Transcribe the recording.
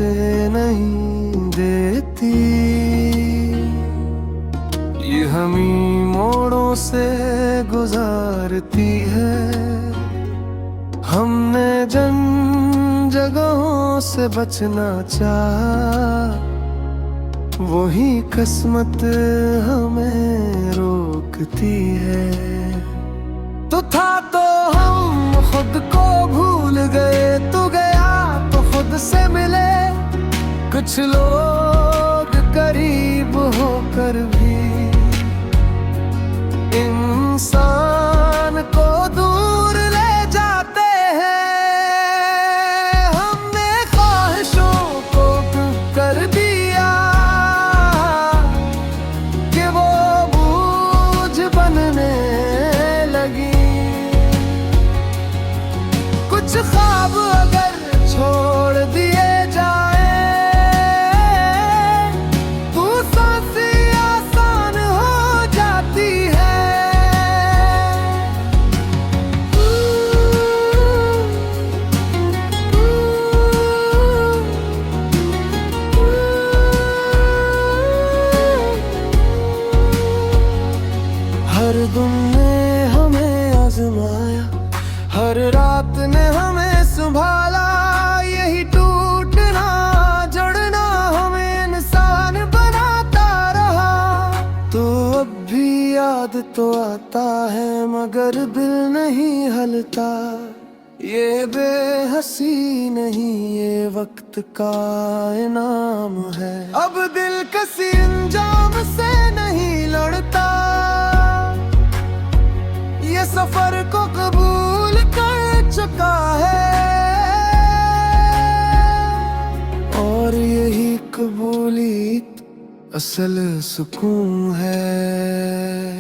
से नहीं देती, ये हमी मोड़ों से गुजारती है। हमने जिन जगहों से बचना चाहा, वही किस्मत हमें रोकती है। तो था तो हम खुद को भूल गए, तू गया तो खुद से मिले। कुछ लोग करीब होकर भी इंसान को दूर ले जाते हैं। हमने ख्वाहिशों को कर दिया कि वो बोझ बनने लगी। कुछ ख्वाब अगर छोड़ दिए जाए तो सांसें आसान हो जाती है। हर दिन ने हमें आजमाया, हर रात ने हमें संभाला। यही टूटना जुड़ना हमें इंसान बनाता रहा। तो अब भी याद तो आता है मगर दिल नहीं हलता। ये बेहसी नहीं, ये वक्त का इनाम है। अब दिल किसी अंजाम से नहीं लड़ता, ये सफर को कबूल कर चुका है। और यही कबूलियत असल सुकून है।